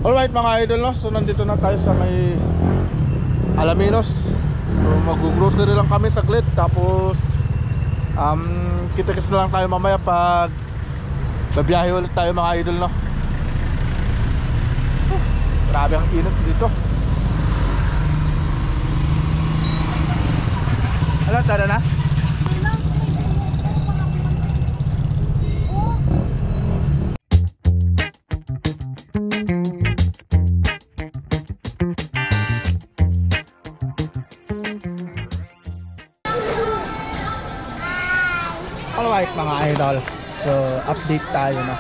Alright mga idol, no? So nandito na tayo sa may Alaminos. So mag-grocery lang kami saglit. Tapos kita-kits na lang tayo mamaya pag babiyahe ulit tayo mga idol, no? Grabe ang init dito. Ano, tara na? Alright mga idol, so update tayo na.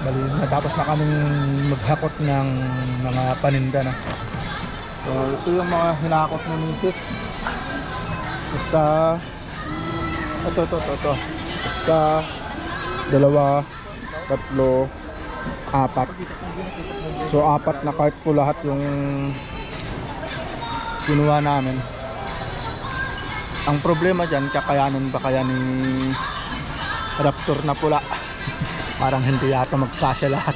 Bali, natapos na kaming maghakot ng mga paninda na. So ito yung mga hinakot ng misis. Basta ito. Basta 2, 3, 4. So 4 na cart po lahat yung kinuha namin. Ang problema dyan, kakayanin ba kaya ni Raptor na pula? Parang hindi yata magkasya lahat.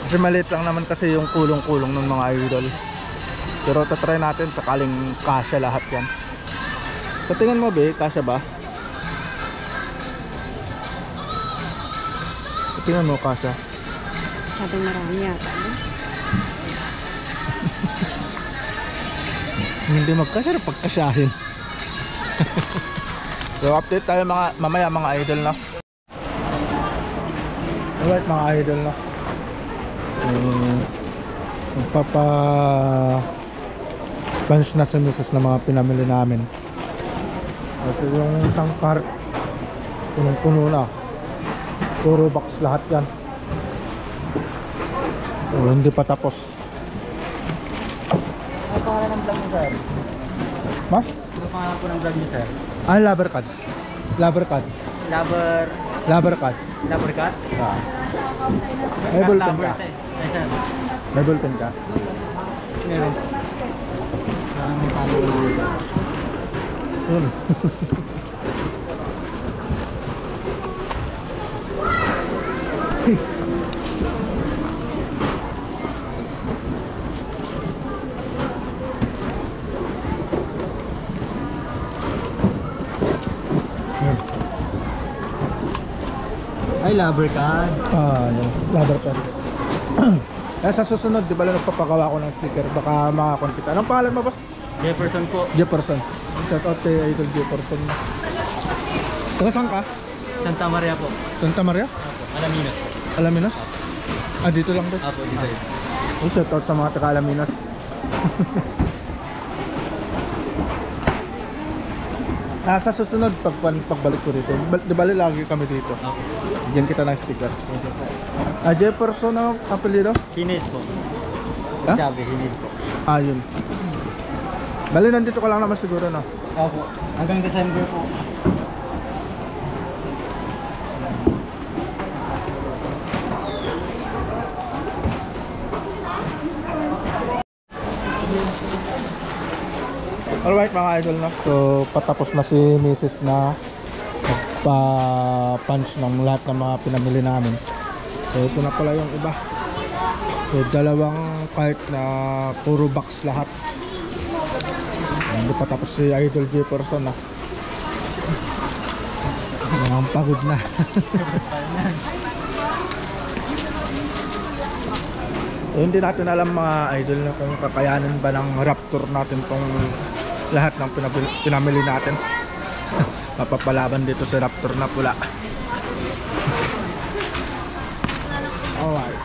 Kasi maliit lang naman kasi yung kulong-kulong ng mga idol. Pero tatry natin sakaling kasya lahat yan. So tingin mo be, kasya ba? So tingin mo kasya? Masyadong marami yata. Hindi magkasya, pagkasyahin. So update tayo mamaya mga idol, no? Alright mga idol, no? Magpapa-punch na sa misis na mga pinamili namin. Ito yung isang cart, punong-puno na. Puro box lahat yan. So, hindi pa tapos. Ano pangalan ng vlog niyo, sir? Mas? Ano pangalan po ng vlog niyo, sir? Lover cards. Lover cards. Lover cards. Lover cut? May ballpen ka? Ay, sir. May ballpen ka? Meron. Parang may follower dito. Yun. Ay, lover cut. Yun. Lover cards. Kaya sa susunod, di ba lang nagpapagawa ko ng sticker, baka makakon kita. Anong pangalan mo, boss? Jefferson po. Jefferson. Shout out kay Idol Jefferson. Taga saan ka? Santa Maria po. Santa Maria? Apo. Alaminos po. Alaminos? Dito lang din. Apo, dito. Shout out sa mga taga Alaminos. Sa susunod, pagbalik ko dito, di bali lagi kami dito. Apo. Diyan kita ng sticker. Dito po. Jefferson ang apelido? Hines po. Ha? Sabi, Hines po. Yun. Bali nandito ka lang naman siguro, no? Apo. Hanggang December po. Alright mga idol, no? So patapos na si Mrs. na magpa-punch ng lahat ng mga pinamili namin. So ito na pala yung iba. So 2 cart na puro box lahat. Hindi pa tapos si Idol Jefferson, na ang pagod na. So, hindi natin alam mga idol na kung kakayanin ba ng Raptor natin tong lahat ng pinamili natin. Mapapalaban dito si Raptor na pula. Alright.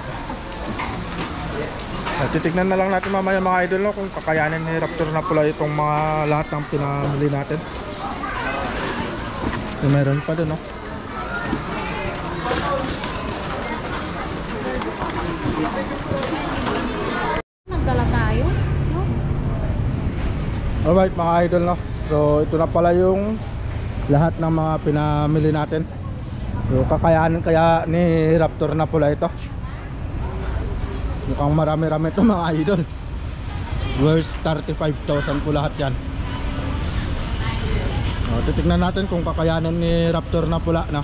Titignan na lang natin mamaya mga idol, no, kung kakayanin ni Raptor na pula itong mga lahat ng pinamili natin. So meron pa dun, no? Nagdala tayo, no? Alright mga idol, no? So ito na pala yung lahat ng mga pinamili natin. So kakayanin kaya ni Raptor na pula ito? Mukhang marami-rami ito mga idol. Worth 35,000 po lahat yan. Titignan natin kung kakayanin ni Raptor na pula, na.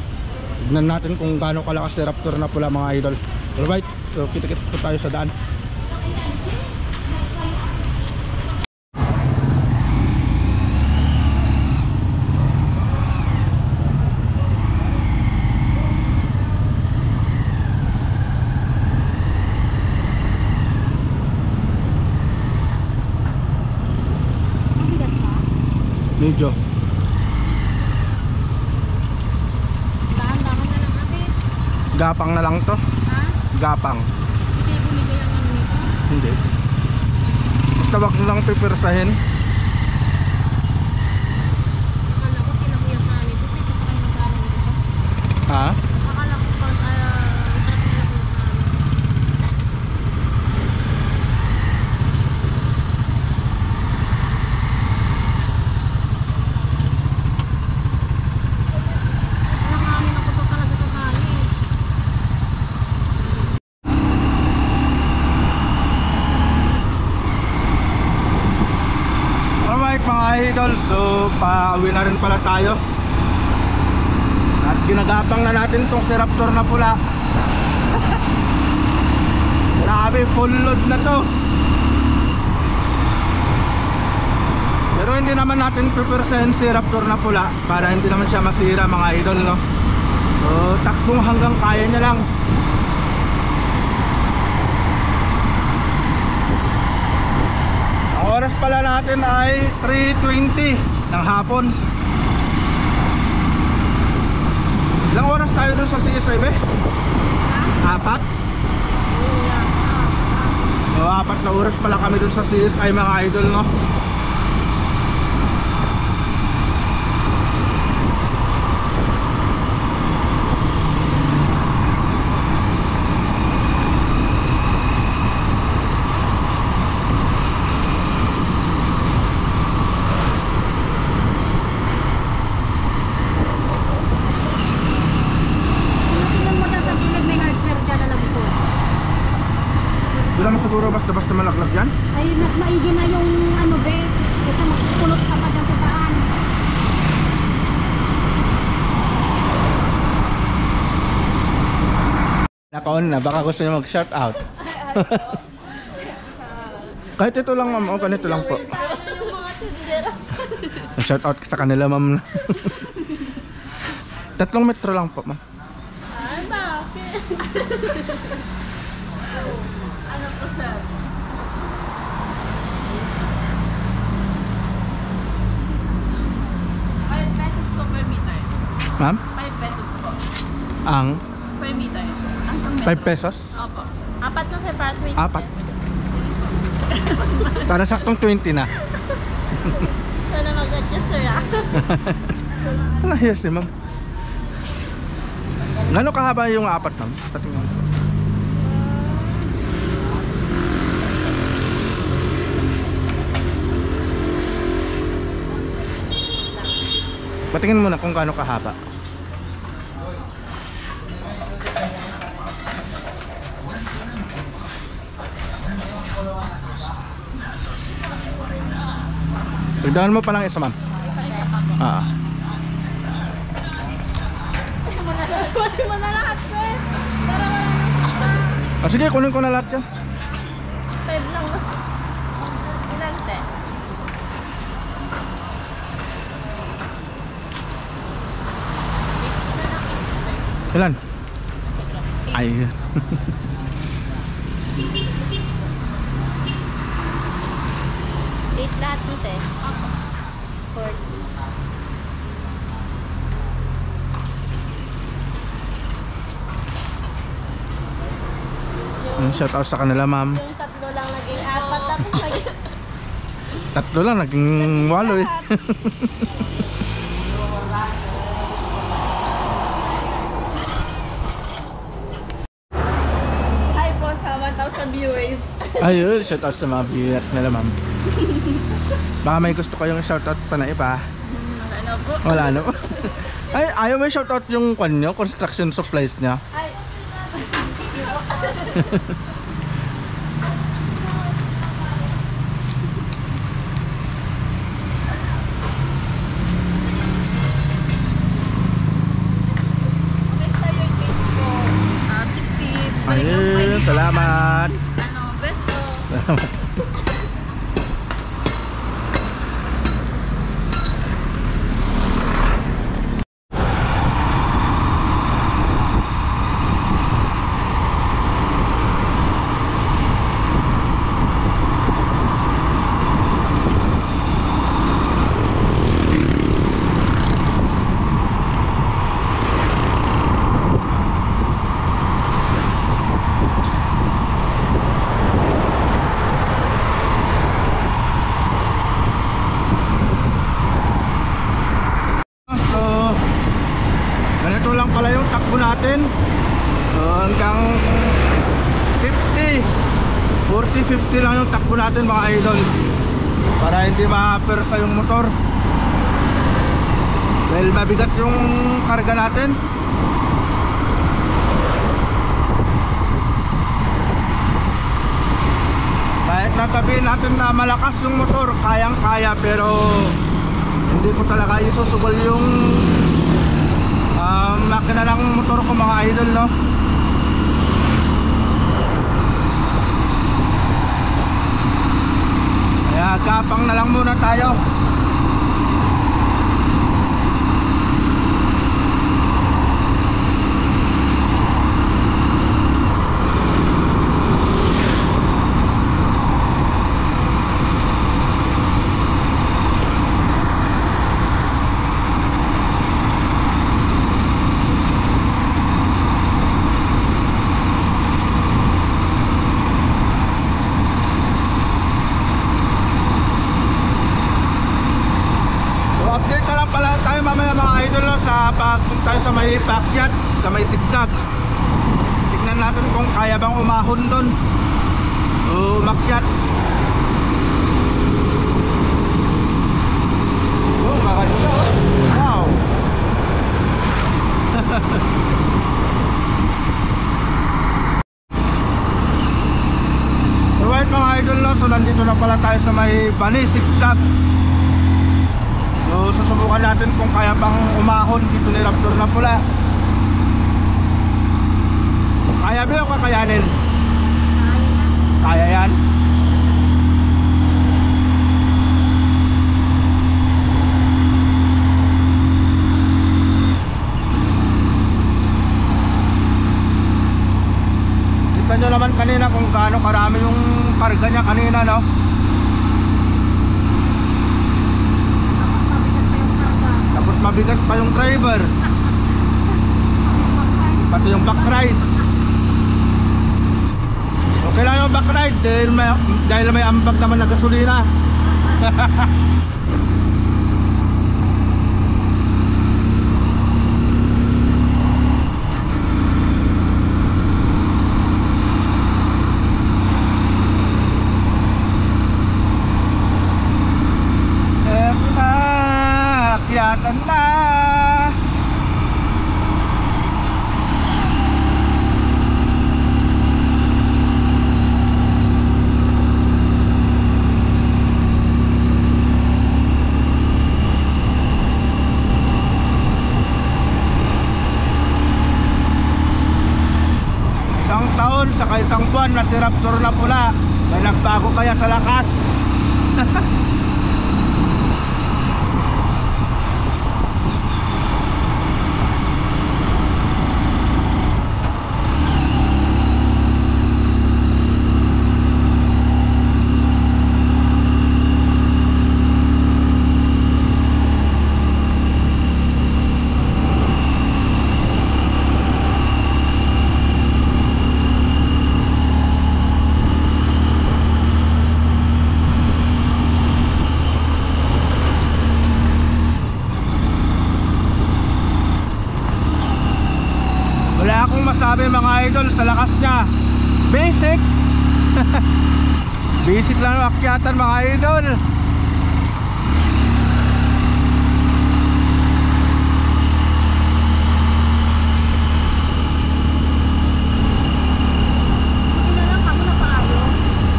Tignan natin kung gaano kalakas si Raptor na pula mga idol. Alright. So kita-kita po tayo sa daan. Mabigat pa. Medyo. Dahan-dahan na lang ate. Gapang na lang to. Ha? Gapang. Kasi bumigay ang ano nito. Hindi. Basta wag mo lang pipirsahin. Akala ko kinakuya ka nito. Kasi kayo magkano nito. Ha? Akala ko pag truck nila ko Walang amin ako to talaga sa kali. Alright mga idol, so pauwi na rin pala tayo. At ginagapang na natin tong si Raptor na pula. Grabe, full load na to. Pero hindi naman natin pipersahin si Raptor na pula para hindi naman siya masira mga idol, no? So takbong hanggang kaya niya lang. Ang oras pala natin ay 3:20 ng hapon. Ilang oras tayo dun sa CSI be? 4? O 4 na oras pala kami dun sa CSI mga idol, no? Tingnan mo dyan sa gilid may hardware dyan alam ko. Doon naman siguro basta-basta malaglag yan. Ay, mas maigi na yung ano be. Kasi magpulot ka pa dyan sa daan. Naka-on na, baka gusto niyo mag-shout out. Kahit ito lang ma'am, o ganito lang po. Shout out sa kanila ma'am. 3 metro lang po ma'am. Ay, bakit? Ano po sir? ₱5 po per meter. Ma'am? 5 pesos po. Ang Per meter. Ang isang metro. 5 pesos? Opo. Apat na sir para 20 Apat. pesos. Para saktong 20 na. Sana mag-adjust sir ah. Ano yes eh ma'am? Gano'ng kahaba yung 4 ma'am? Patingnan ko. Patingin mo na kung gaano kahaba. Tignan mo pa lang isa ma'am. Ah. Kunin mo na lahat sir. Para wala. Ah, sige, kunin ko na lahat yan. 5 lang. Ilan te? Ilan? Ay. 8 lahat to te. Opo. 40. Shout out sa kanila ma'am. Yung 3 lang naging 4 tapos naging 3 lang, naging 8 eh. Hi po sa 1,000 viewers. Ayun, shout out sa mga viewers nila ma'am. Baka may gusto kayong shout out pa na iba. Ano po? Wala na po. Ay, ayaw mo shout out yung kwan nyo, construction supplies niya. Ay. Okay sir, yung change ko. 60. Balik lang Ayun, Salamat. Ano, besto. Salamat. So, ganito lang pala yung takbo natin. So, hanggang 50, 40-50 lang yung takbo natin mga idol, para hindi ma-persa yung motor dahil mabigat yung karga natin. Kahit natabihin natin na malakas yung motor, kayang kaya, pero hindi ko talaga isusubol yung makina ng motor ko mga idol, no? Kaya gapang na lang muna tayo. Update na lang pala tayo mamaya mga idol, no, sa pagpunta tayo sa may pakyat, sa may sigsag. Tignan natin kung kaya bang umahon doon o umakyat. Oh, maganda, oh. Wow. Alright mga idol, no, so nandito na pala tayo sa may Bani sigsag. So susubukan natin kung kaya pang umahon dito ni Raptor na pula. Kaya ba o kakayanin? Kaya yan. Kita nyo naman kanina kung gaano karami yung karga niya kanina, no? Mabigat pa yung driver, pati yung backride. Okay lang yung backride dahil may ambag naman na gasolina. Akyatan na. Isang taon saka isang buwan na si Raptor na pula, may nagbago kaya sa lakas? Wala akong masabi mga idol sa lakas niya. Basic. Basic lang yung akyatan mga idol.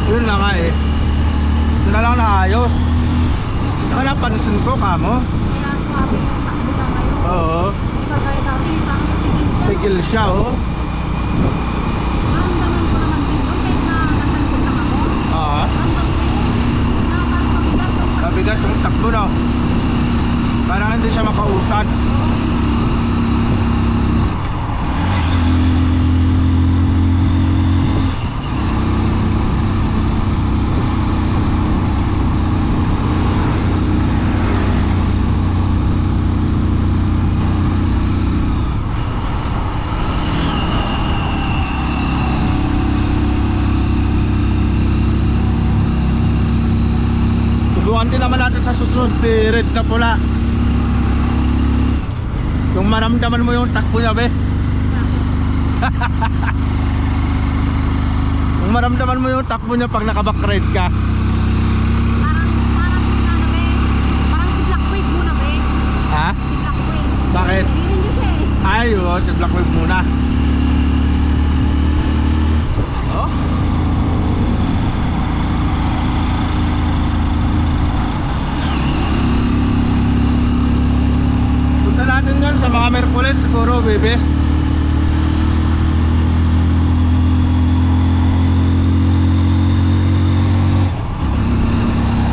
Yun na nga eh. Yun na lang naayos. Saka napansin ko kamo. Kaya swabe yung takbo na ngayon. Oo. Kagaya dati, parang Tigil siya oh. naramdaman ko naman Saan? Tuguan din naman natin sa susunod si Red na pula. Kung maramdaman mo yung takbo niya, be. Kung maramdaman mo yung takbo niya pag naka-backride ka. Parang ano be, parang si Black Wave muna be. Ha? Si Black Wave. Bakit? Naririn niyo siya eh. Ay, oh, si Black Wave muna. Oh? Punta natin yan sa mga Merkules siguro, bebes.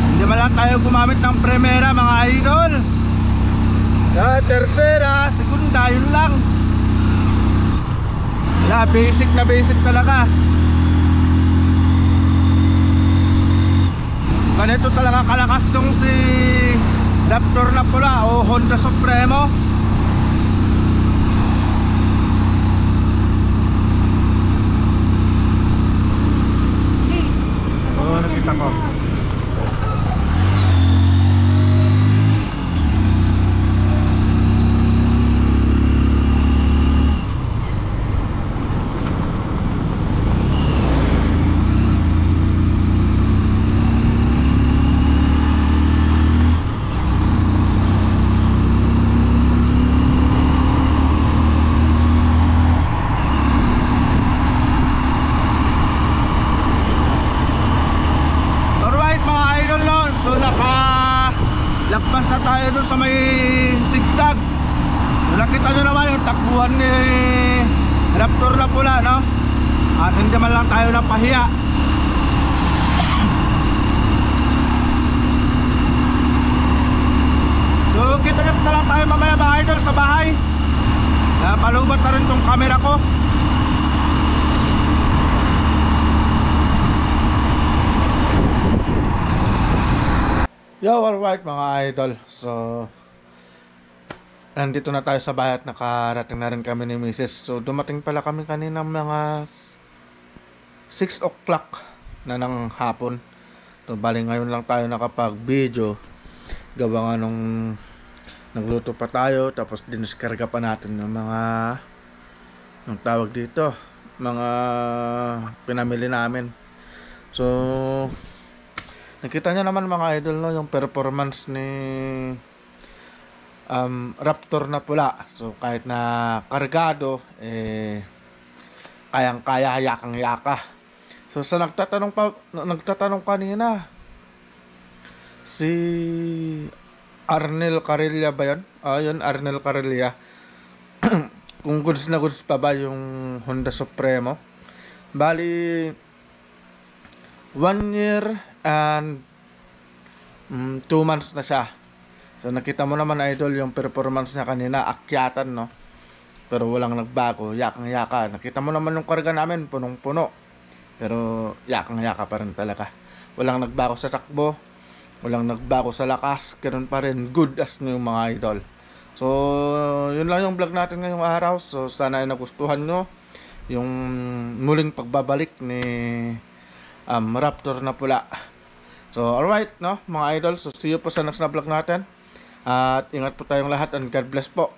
Hindi man lang tayo gumamit ng Primera, mga idol. Sa tercera, segunda, yun lang. Wala, basic na basic talaga. Ganito talaga kalakas tong si Raptor na pula o Honda Supremo. Oo, nakita ko. Lagpas na tayo dun sa may sigsag. Nakita nyo naman yung takbuhan ni Raptor na pula, no? At hindi man lang tayo napahiya. So kita-kits na lang tayo mamaya mga idol sa bahay. Napalubat na rin tong camera ko. Yo, alright mga idol. So nandito na tayo sa bahay at nakarating na rin kami ni Mrs. So dumating pala kami kanina mga 6 o'clock na ng hapon. So bali ngayon lang tayo nakapag video. Gawa nga nung nagluto pa tayo. Tapos diniskarga pa natin yung mga yung tawag dito, mga pinamili namin. So nakita nyo naman mga idol, no, yung performance ni Raptor na pula. So kahit na kargado, kayang-kaya, yakang-yaka. So sa nagtatanong kanina, si Arnel Carilla ba yun? Yun, Arnel Carilla. Kung goods na goods pa ba yung Honda Supremo. Bali 1 year and 2 months na siya. So nakita mo naman idol yung performance niya kanina, akyatan, no? Pero walang nagbago, yakang-yaka. Nakita mo naman yung karga namin, punong-puno. Pero yakang-yaka pa rin talaga. Walang nagbago sa takbo, walang nagbago sa lakas, ganoon pa rin, good as new mga idol. So yun lang yung vlog natin ngayong araw. So sana ay nagustuhan nyo yung muling pagbabalik ni Raptor na pula. So alright, no mga idol. So see you po sa next na vlog natin. At ingat po tayong lahat and God bless po.